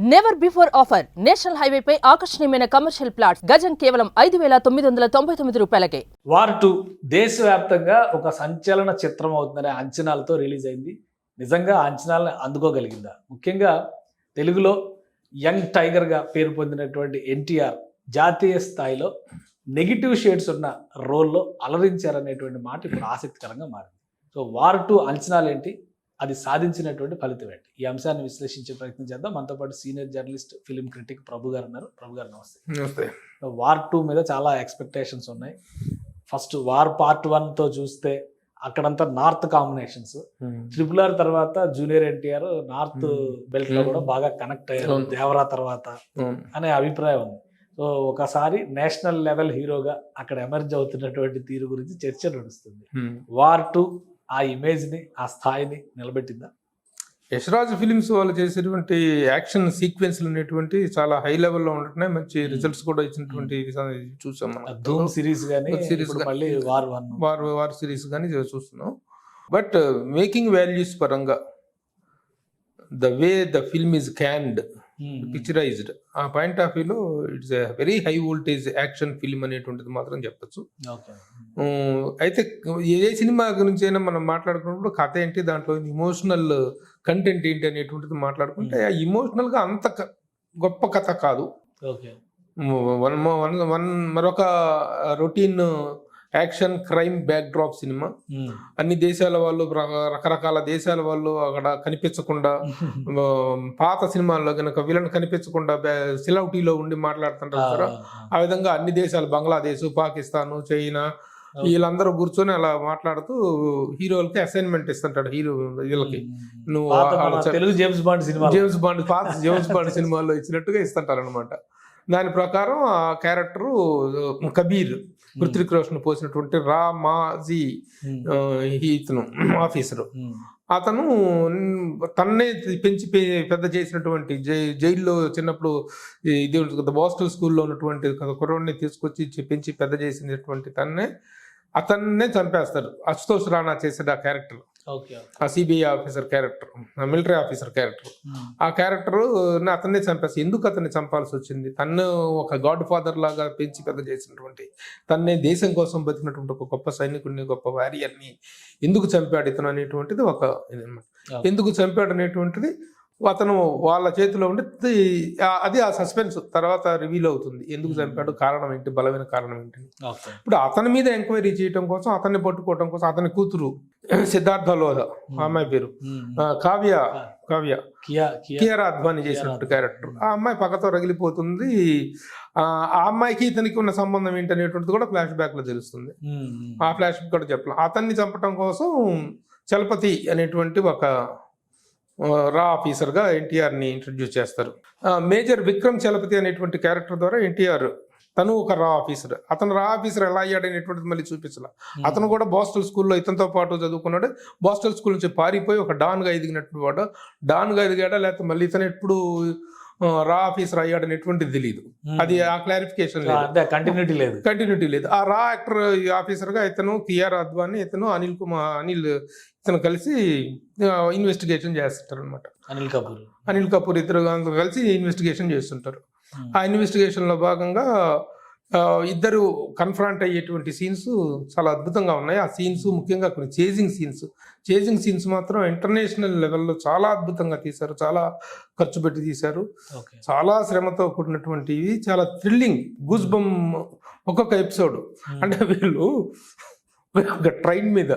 Never before offer national highway పై ఆకర్షణీయమైన commercial plots గజం కేవలం 5,999 రూపాయలకే. వార్ 2 దేశవ్యాప్తంగా ఒక సంచలన చిత్రం అవుతుందనే అంచనాలతో రిలీజ్ అయింది. నిజంగా ఆ అంచనాలను అందుకోగలిగిందా? ముఖ్యంగా తెలుగులో యంగ్ టైగర్గా పేరు పొందినటువంటి ఎన్టీఆర్ జాతీయ స్థాయిలో నెగిటివ్ షేడ్స్ ఉన్న రోల్లో అలరించారనేటువంటి మాట ఇప్పుడు ఆసక్తికరంగా మారింది. సో వార్ 2 అంచనాలు ఏంటి, అది సాధించినటువంటి ఫలితం ఏంటి, ఈ అంశాన్ని విశ్లేషించే ప్రయత్నం చేద్దాం. మనతో పాటు సీనియర్ జర్నలిస్ట్, ఫిలిం క్రిటిక్ ప్రభు గారు ఉన్నారు. ప్రభు గారు నమస్తే. వార్ 2 మీద చాలా ఎక్స్పెక్టేషన్స్ ఉన్నాయి. ఫస్ట్ వార్ పార్ట్ 1తో చూస్తే అక్కడంతా నార్త్ కాంబినేషన్స్, RRR తర్వాత జూనియర్ ఎన్టీఆర్ నార్త్ బెల్ట్ లో కూడా బాగా కనెక్ట్ అయ్యారు దేవరా తర్వాత అనే అభిప్రాయం ఉంది. సో ఒకసారి నేషనల్ లెవెల్ హీరోగా అక్కడ ఎమర్జ్ అవుతున్నటువంటి తీరు గురించి చర్చ నడుస్తుంది. వార్ 2 ఆ ఇమేజ్ ని, ఆ స్థాయిని నిలబెట్టిందా? యశ్రాజ్ ఫిలిమ్స్ వాళ్ళు చేసేటువంటి యాక్షన్ సీక్వెన్స్లు అనేటువంటి చాలా హై లెవెల్లో ఉంటున్నాయి. మంచి రిజల్ట్స్ కూడా ఇచ్చినటువంటి చూసాం. ధూమ్ సిరీస్ కానీ మళ్ళీ వార్ సిరీస్ కానీ చూస్తున్నాం. బట్ మేకింగ్ వాల్యూస్ పరంగా the way the film is canned, picturised, ఆ పాయింట్ ఆఫ్ వ్యూలో it's a very high voltage action film అనేటువంటిది మాత్రం చెప్పచ్చు. అయితే ఏ సినిమా గురించి అయినా మనం మాట్లాడుకున్నప్పుడు కథ ఏంటి, దాంట్లో ఇమోషనల్ కంటెంట్ ఏంటి అనేటువంటిది మాట్లాడుకుంటే ఆ ఇమోషనల్గా అంత గొప్ప కథ కాదు. మరొక routine action crime back drop cinema. అన్ని దేశాల వాళ్ళు, రకరకాల దేశాల వాళ్ళు అక్కడ కనిపించకుండా, పాత సినిమాల్లో కనుక విలన్ కనిపించకుండా సిలౌటీలో ఉండి మాట్లాడుతుంటారు. ఆ విధంగా అన్ని దేశాలు, బంగ్లాదేశ్, పాకిస్తాన్, చైనా, వీళ్ళందరూ కూర్చొని అలా మాట్లాడుతూ హీరోలకి అసైన్మెంట్ ఇస్తుంటాడు. హీరో వీళ్ళకి నువ్వు జేమ్స్ బాండ్ పాత జేమ్స్ బాండ్ సినిమాల్లో ఇచ్చినట్టుగా ఇస్తుంటారు అనమాట. దాని ప్రకారం ఆ క్యారెక్టరు కబీర్, హృతిక్ రోషన్ పోసినటువంటి రామాజీ ఇతను ఆఫీసరు, అతను తన్నే పెంచి పెద్ద చేసినటువంటి జైల్లో చిన్నప్పుడు ఇది ఉంటుంది కదా, బాస్టల్ స్కూల్లో ఉన్నటువంటి కుర్రాడిని తీసుకొచ్చి పెంచి పెద్ద చేసినటువంటి అతన్నే చంపేస్తారు. అశుతోష్ రాణా చేసాడు ఆ క్యారెక్టర్, ఆ CBI officer character, military officer character. ఆ క్యారెక్టర్ అతన్నే చంపేస్తారు. ఎందుకు అతన్ని చంపాల్సి వచ్చింది? తను ఒక గాడ్ ఫాదర్ లాగా పెంచి పెద్ద చేసినటువంటి, తన్నే దేశం కోసం బతికినటువంటి ఒక గొప్ప సైనికుడిని, గొప్ప వారియర్ని ఎందుకు చంపాడు ఇతను అనేటువంటిది ఒక ఇదన్నమాట. ఎందుకు చంపాడు అనేటువంటిది అతను వాళ్ళ చేతిలో ఉండి అది ఆ సస్పెన్స్ తర్వాత రివీల్ అవుతుంది. ఎందుకు చంపాడు, కారణం ఏంటి, బలమైన కారణం ఏంటి. ఇప్పుడు అతని మీద ఎంక్వైరీ చేయడం కోసం, అతన్ని పట్టుకోవడం కోసం అతని కూతురు సిద్ధార్థ లోధా, అమ్మాయి పేరు కావ్య కియారా అద్వానీ చేసినట్టు క్యారెక్టర్, ఆ అమ్మాయి పక్కతో రగిలిపోతుంది. ఆ అమ్మాయికి ఇతనికి ఉన్న సంబంధం ఏంటి అనేటువంటిది కూడా ఫ్లాష్ బ్యాక్ లో తెలుస్తుంది. ఆ ఫ్లాష్ బ్యాక్ కూడా చెప్పాలి. అతన్ని చంపడం కోసం చలపతి అనేటువంటి ఒక రా ఆఫీసర్గా ఎన్టీఆర్ని ఇంట్రడ్యూస్ చేస్తారు. మేజర్ విక్రమ్ చలపతి అనేటువంటి క్యారెక్టర్ ద్వారా ఎన్టీఆర్ తను ఒక రా ఆఫీసర్. అతను రా ఆఫీసర్ ఎలా అయ్యాడు అనేటువంటిది మళ్ళీ చూపించాల. అతను కూడా బాస్టల్ స్కూల్లో ఇతనితో పాటు చదువుకున్నాడు. బాస్టల్ స్కూల్ నుంచి పారిపోయి ఒక డాన్గా ఎదిగినట్టు వాడు. డాన్గా ఎదిగాడా లేకపోతే మళ్ళీ ఇతను ఎప్పుడు రా ఆఫీసర్ అయ్యాడు అనేటువంటిది తెలియదు. అది ఆ క్లారిఫికేషన్ లేదు, కంటిన్యూటీ లేదు. ఆ రా యాక్టర్ ఆఫీసర్గా ఇతను కియారా అద్వానీ, ఇతను అనిల్ ఇతను కలిసి ఇన్వెస్టిగేషన్ చేస్తుంటారు అనమాట. అనిల్ కపూర్ ఇద్దరు కలిసి ఇన్వెస్టిగేషన్ చేస్తుంటారు. ఆ ఇన్వెస్టిగేషన్ లో భాగంగా ఇద్దరు కన్ఫ్రంట్ అయ్యేటువంటి సీన్స్ చాలా అద్భుతంగా ఉన్నాయి. ఆ సీన్స్ ముఖ్యంగా కొన్ని చేజింగ్ సీన్స్ మాత్రం ఇంటర్నేషనల్ లెవెల్లో చాలా అద్భుతంగా తీశారు. చాలా ఖర్చు పెట్టి తీశారు. చాలా శ్రమతో కూడినటువంటివి, చాలా థ్రిల్లింగ్, గూస్ బమ్ ఒక్కొక్క ఎపిసోడ్. అంటే వీళ్ళు ఒక ట్రైన్ మీద,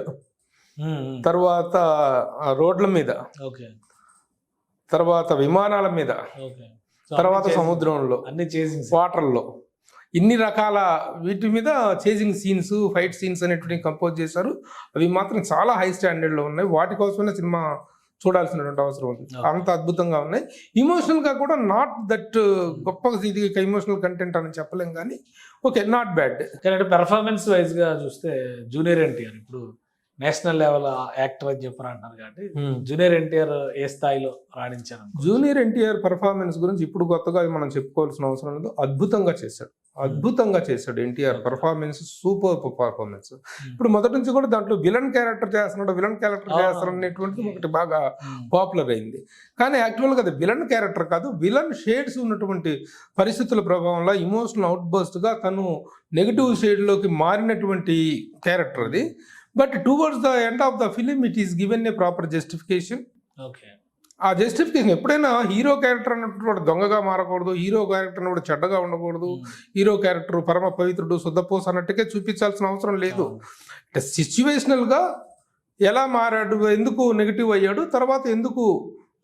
తర్వాత రోడ్ల మీద, తర్వాత విమానాల మీద, తర్వాత సముద్రంలో, వాటర్లో, ఇన్ని రకాల వీటి మీద చేజింగ్ సీన్స్, ఫైట్ సీన్స్ అనేటువంటి కంపోజ్ చేశారు. అవి మాత్రం చాలా హై స్టాండర్డ్లో ఉన్నాయి. వాటి కోసమే సినిమా చూడాల్సినటువంటి అవసరం ఉంది. అంత అద్భుతంగా ఉన్నాయి. ఇమోషనల్గా కూడా నాట్ దట్ గొప్ప ఇది ఇమోషనల్ కంటెంట్ అని చెప్పలేం, కానీ ఓకే, నాట్ బ్యాడ్. కానీ పెర్ఫార్మెన్స్ వైజ్గా చూస్తే జూనియర్ ఎన్టీఆర్ ఇప్పుడు నేషనల్ లెవెల్ యాక్టర్ అని చెప్పని అంటున్నారు కాబట్టి జూనియర్ ఎన్టీఆర్ ఏ స్థాయిలో రాణించారు? జూనియర్ ఎన్టీఆర్ పర్ఫార్మెన్స్ గురించి ఇప్పుడు కొత్తగా మనం చెప్పుకోవాల్సిన అవసరం లేదు. అద్భుతంగా చేశాడు ఎన్టీఆర్ పర్ఫార్మెన్స్, సూపర్ పర్ఫార్మెన్స్. ఇప్పుడు మొదటి నుంచి కూడా దాంట్లో విలన్ క్యారెక్టర్ చేస్తున్నాడు అనేటువంటిది ఒకటి బాగా పాపులర్ అయింది. కానీ యాక్చువల్గా అది విలన్ క్యారెక్టర్ కాదు, విలన్ షేడ్స్ ఉన్నటువంటి పరిస్థితుల ప్రభావంలో ఇమోషనల్ అవుట్ బర్స్ట్ గా తను నెగటివ్ షేడ్లోకి మారినటువంటి క్యారెక్టర్ అది. But towards the end of the film it is given a proper justification. ఆ జస్టిఫికేషన్ ఎప్పుడైనా హీరో క్యారెక్టర్ అన్నట్టు వాడు దొంగగా మారకూడదు, హీరో క్యారెక్టర్ అన్నప్పుడు చెడ్డగా ఉండకూడదు, హీరో క్యారెక్టర్ పరమ పవిత్రుడు శుద్ధపోస అన్నట్టుగా చూపించాల్సిన అవసరం లేదు. సిచ్యువేషనల్గా ఎలా మారాడు, ఎందుకు నెగిటివ్ అయ్యాడు, తర్వాత ఎందుకు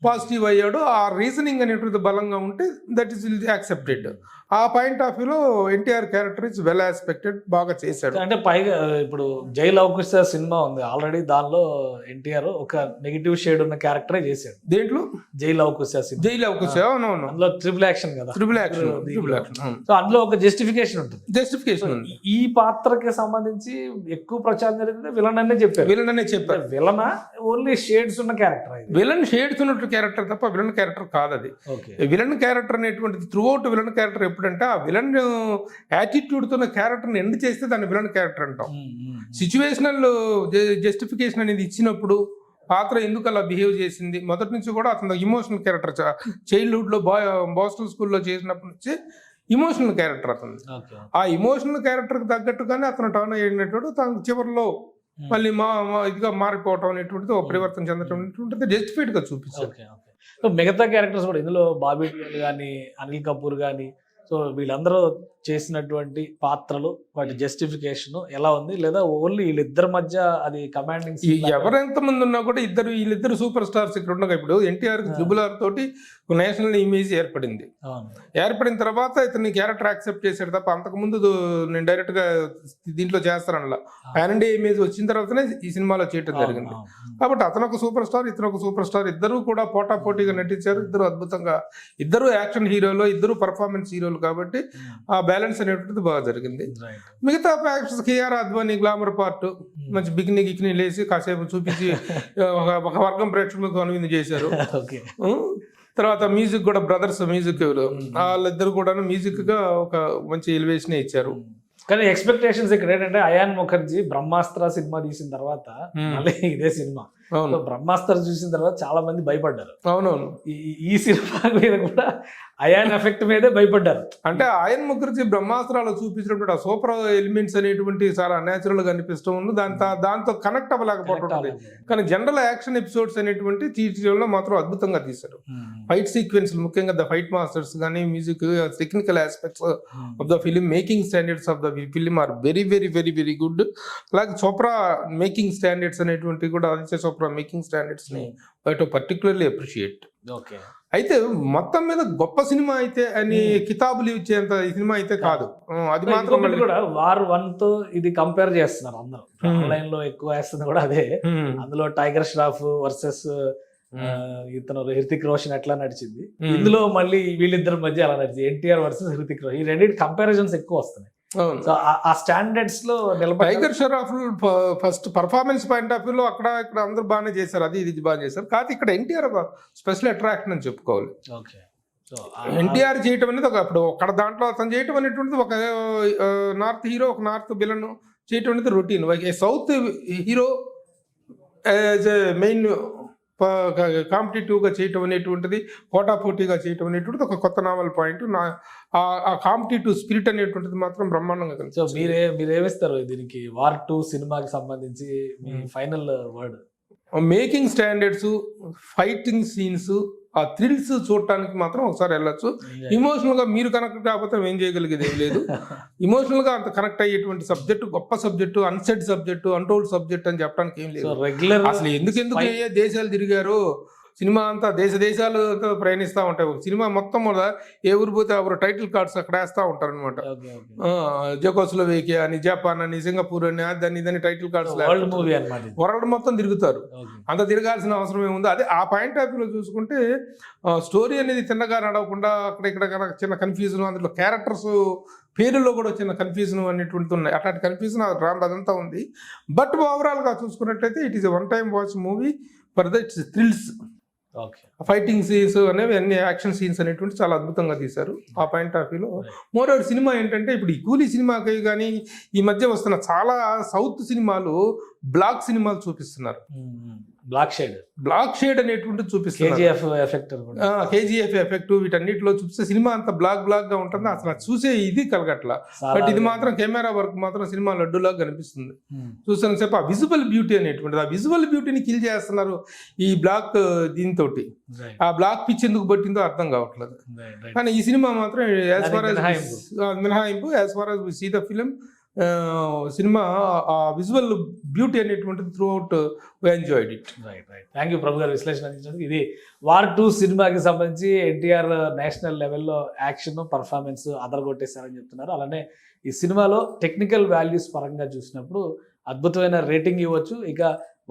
పాజిటివ్ అయ్యాడు, ఆ రీజనింగ్ అనేటువంటి బలంగా ఉంటే దట్ ఈస్ యాక్సెప్టెడ్. ఆ పాయింట్ ఆఫ్ వ్యూలో NTR character is well expected, బాగా చేశాడు. అంటే పైగా ఇప్పుడు జై లవకుశ సినిమా ఉంది ఆల్రెడీ, దానిలో ఎన్టీఆర్ ఒక నెగిటివ్ షేడ్ ఉన్న క్యారెక్టరే చేశాడు. దేంట్లో? జై లవకుశ సినిమా. అవునవును, అందులో ట్రిపుల్ యాక్షన్ కదా, సో అందులో ఒక జస్టిఫికేషన్ ఉంటుంది. ఈ పాత్రకి సంబంధించి ఎక్కువ ప్రచారం జరిగింది విలన్ అనే చెప్పారు. విలన్ ఓన్లీ షేడ్స్ ఉన్న క్యారెక్టర్, విలన్ షేడ్స్ ఉన్న క్యారెక్టర్ తప్ప విలన్ క్యారెక్టర్ కాదు అది. విలన్ క్యారెక్టర్ అనేటువంటిది త్రూ అవుట్ విలన్ క్యారెక్టర్ ఎప్పుడంటే ఆ విలన్ యాటిట్యూడ్ తో క్యారెక్టర్ని ఎండ్ చేస్తే దాన్ని విలన్ క్యారెక్టర్ అంటాం. సిచ్యువేషనల్ జస్టిఫికేషన్ అనేది ఇచ్చినప్పుడు పాత్ర ఎందుకు అలా బిహేవ్ చేసింది, మొదటి నుంచి కూడా అతను ఇమోషనల్ క్యారెక్టర్. చైల్డ్హుడ్ లో బాస్టల్ స్కూల్లో చేసినప్పటి నుంచి ఇమోషనల్ క్యారెక్టర్ అతను. ఆ ఇమోషనల్ క్యారెక్టర్కి తగ్గట్టుగానే అతను టర్న్ అయినట్టు తన చివరిలో మళ్ళీ ఇదిగా మారిపోవటం అనేటువంటిది, ఒక పరివర్తన చెందటం అనేటువంటిది జస్టిఫైడ్ గా చూపించారు. మిగతా క్యారెక్టర్స్ కూడా ఇందులో బాబీ డియోల్ కానీ, అనిల్ కపూర్ కానీ, సో వీళ్ళందరూ చేసినటువంటి పాత్రలు వాటి జస్టిఫికేషన్ ఎలా ఉంది, లేదా ఓన్లీ వీళ్ళిద్దరి మధ్య అది కమాండింగ్? ఎవరెంత మంది ఉన్నా కూడా వీళ్ళిద్దరు సూపర్ స్టార్స్ ఇక్కడ ఉండగా, ఇప్పుడు ఎన్టీఆర్ ట్రిబుల్-ఆర్ తోటి నేషనల్ ఇమేజ్ ఏర్పడిన తర్వాత ఇతని క్యారెక్టర్ యాక్సెప్ట్ చేశాడు తప్ప అంతకుముందు నేను డైరెక్ట్ గా దీంట్లో చేస్తానలా పాన్ ఇండియా ఇమేజ్ వచ్చిన తర్వాతనే ఈ సినిమాలో చేయడం జరిగింది. కాబట్టి అతను ఒక సూపర్ స్టార్, ఇతను ఒక సూపర్ స్టార్, ఇద్దరు కూడా పోటాపోటీగా నటించారు. ఇద్దరు అద్భుతంగా, ఇద్దరు యాక్షన్ హీరోలు, ఇద్దరు పర్ఫార్మెన్స్ హీరోలు, కాబట్టి ఆ బ్యాలెన్స్ అనేటువంటిది బాగా జరిగింది. మిగతా actors Kiara Advani glamour part మంచి గిక్ని లేసి కాసేపు చూపించి ఒక వర్గం ప్రేక్షకులకు అనువింది చేశారు. తర్వాత మ్యూజిక్ కూడా బ్రదర్స్ మ్యూజిక్, వాళ్ళిద్దరు కూడా మ్యూజిక్ గా ఒక మంచి ఎలివేషన్ ఇచ్చారు. కానీ ఎక్స్పెక్టేషన్స్ ఇక్కడ ఏంటంటే, అయాన్ ముఖర్జీ బ్రహ్మాస్త్ర సినిమా తీసిన తర్వాత మళ్ళీ ఇదే సినిమా, బ్రహ్మాస్త్ర చూసిన తర్వాత చాలా మంది భయపడ్డారు. అవునవును, ఈ సినిమా మీద కూడా అయాన్ ఎఫెక్ట్ మీదే భయపడ్డారు. అంటే అయాన్ ముఖర్జీ బ్రహ్మాస్త్రాలు చూపించినటువంటి ఆ సూపర్ ఎలిమెంట్స్ అనేటువంటి చాలా న్యాచురల్ గా అనిపిస్తూ ఉంది, దాంతో కనెక్ట్ అవ్వలేకపోవడం. కానీ జనరల్ యాక్షన్ ఎపిసోడ్స్ అనేటువంటి తీర్చడంలో మాత్రం అద్భుతంగా తీశారు. ఫైట్ సీక్వెన్స్, ముఖ్యంగా ద ఫైట్ మాస్టర్స్ కానీ, music, technical aspects of the film, making standards of the film are very very very very good. అలాగే చోప్రా మేకింగ్ స్టాండర్డ్స్ అనేటువంటి కూడా, ఆదిత్య చోప్రా మేకింగ్ స్టాండర్డ్స్ ని బయట పర్టికులర్లీ అప్రిషియేట్. అయితే మొత్తం మీద గొప్ప సినిమా అయితే అని కితాబులు ఇచ్చేంత సినిమా అయితే కాదు. అది మాత్రం కూడా వార్ 1 తో ఇది కంపేర్ చేస్తున్నారు అందరూ, ఆన్లైన్ లో ఎక్కువ వేస్తుంది కూడా అదే. అందులో టైగర్ ష్రాఫ్ వర్సెస్ ఇతను హృతిక్ రోషన్ ఎట్లా నడిచింది, ఇందులో మళ్ళీ వీళ్ళిద్దరి మధ్య అలా నడిచింది, ఎన్టీఆర్ వర్సెస్ హృతిక్ రోషన్. ఈ రెండింటి కంపారిజన్స్ ఎక్కువ వస్తున్నాయి. ఆ స్టాండర్డ్స్ లో tiger Sharaf first performance point of వ్యూలో అక్కడ ఇక్కడ అందరూ బాగానే చేశారు, అది ఇది బాగా చేశారు. కాదు ఇక్కడ ఎన్టీఆర్ ఒక స్పెషల్ అట్రాక్షన్ అని చెప్పుకోవాలి. ఎన్టీఆర్ చేయటం అనేది ఇప్పుడు అక్కడ దాంట్లో అతను చేయటం అనేటువంటిది ఒక నార్త్ హీరో, ఒక నార్త్ విలన్ చేయటం అనేది routine. South hero as a main కాంపిటేటివ్గా చేయటం అనేటువంటిది, పోటాపోటీగా చేయటం అనేటువంటిది ఒక కొత్త నావల్ పాయింట్. ఆ కాంపిటేటివ్ స్పిరిట్ అనేటువంటిది మాత్రం బ్రహ్మాండంగా కనిపిస్తుంది. సో మీరేమిస్తారు దీనికి వార్ 2 సినిమాకి సంబంధించి మీ final word? Making standards, fighting scenes, ఆ థ్రిల్స్ చూడటానికి మాత్రం ఒకసారి వెళ్ళొచ్చు. ఇమోషనల్ గా మీరు కనెక్ట్ కాకపోతే ఏం చేయగలిగేది ఏం లేదు. ఇమోషనల్ గా అంత కనెక్ట్ అయ్యేటువంటి సబ్జెక్టు, గొప్ప subject, unsaid subject, untold subject అని చెప్పడానికి ఏం లేదు. రెగ్యులర్ అసలు ఎందుకు ఏ దేశాలు తిరిగారు, సినిమా అంతా దేశాలు ప్రయాణిస్తూ ఉంటాయి. ఒక సినిమా మొత్తం కూడా ఏ ఊరు పోతే ఎవరు టైటిల్ కార్డ్స్ అక్కడ వేస్తూ ఉంటారు అనమాట. జెకోస్లోవేకియా అని, జపాన్ అని, సింగపూర్ అని, దాని టైటిల్ కార్డ్స్ వరల్డ్ మొత్తం తిరుగుతారు. అంత తిరగాల్సిన అవసరం ఏముంది. అదే ఆ పాయింట్ ఆఫ్ వ్యూలో చూసుకుంటే స్టోరీ అనేది తిన్నగా నడవకుండా అక్కడ ఇక్కడ చిన్న కన్ఫ్యూజన్, అందులో క్యారెక్టర్స్ పేరులో కూడా చిన్న కన్ఫ్యూజన్ అనేటువంటిది ఉన్నాయి. అట్లాంటి కన్ఫ్యూజన్ అదంతా ఉంది. బట్ ఓవరాల్గా చూసుకున్నట్లయితే it is a one time watch movie for the thrills. Fighting scenes అనేవి, అన్ని యాక్షన్ సీన్స్ అనేటువంటి చాలా అద్భుతంగా తీశారు ఆ పాయింట్ ఆఫ్ వ్యూలో. మోర్ ఓవర్ సినిమా ఏంటంటే ఇప్పుడు ఈ కూలీ సినిమాకి కానీ ఈ మధ్య వస్తున్న చాలా సౌత్ సినిమాలు బ్లాక్ సినిమాలు చూపిస్తున్నారు. బ్లాక్ షేడ్ అనేటువంటి చూపిస్తున్నారు. కేజీఎఫ్ ఎఫెక్ట్ వీటన్నిటిలో చూపిస్తే సినిమా అంతా బ్లాక్ గా ఉంటుంది. అసలు చూసే ఇది కలగట్లా. బట్ ఇది మాత్రం కెమెరా వర్క్ మాత్రం సినిమా లడ్డులాగా కనిపిస్తుంది. చూస్తున్న సేపు ఆ విజువల్ బ్యూటీ అనేటువంటిది, ఆ విజువల్ బ్యూటీని కిల్ చేస్తున్నారు ఈ బ్లాక్ దీంతో. ఆ బ్లాక్ పిచ్ ఎందుకు పట్టిందో అర్థం కావట్లేదు. కానీ ఈ సినిమా మాత్రం యాజ్ ఫార్ మినహాయింపు, as far as we see the film, సినిమా ఆ విజువల్ బ్యూటీ అనేటువంటిది throughout enjoyed it. Thank you Prabhu garu విశ్లేషణ అందించినందుకు. ఇది వార్ 2 సినిమాకి సంబంధించి ఎన్టీఆర్ నేషనల్ లెవెల్లో యాక్షన్ పర్ఫార్మెన్స్ అదరగొట్టేశారని చెప్తున్నారు. అలానే ఈ సినిమాలో టెక్నికల్ వాల్యూస్ పరంగా చూసినప్పుడు అద్భుతమైన రేటింగ్ ఇవ్వచ్చు. ఇక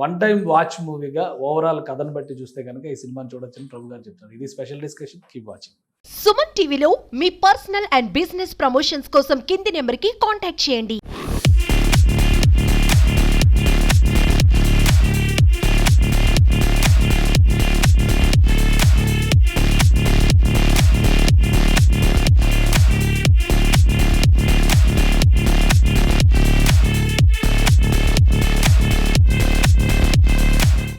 వన్ టైమ్ వాచ్ మూవీగా ఓవరాల్ కథను బట్టి చూస్తే కనుక ఈ సినిమాని చూడొచ్చని ప్రభు గారు చెప్తున్నారు. ఇది special discussion. Keep watching. Suman టీవీలో మీ పర్సనల్ అండ్ బిజినెస్ ప్రమోషన్స్ కోసం కింది నెంబర్కి కాంటాక్ట్ చేయండి.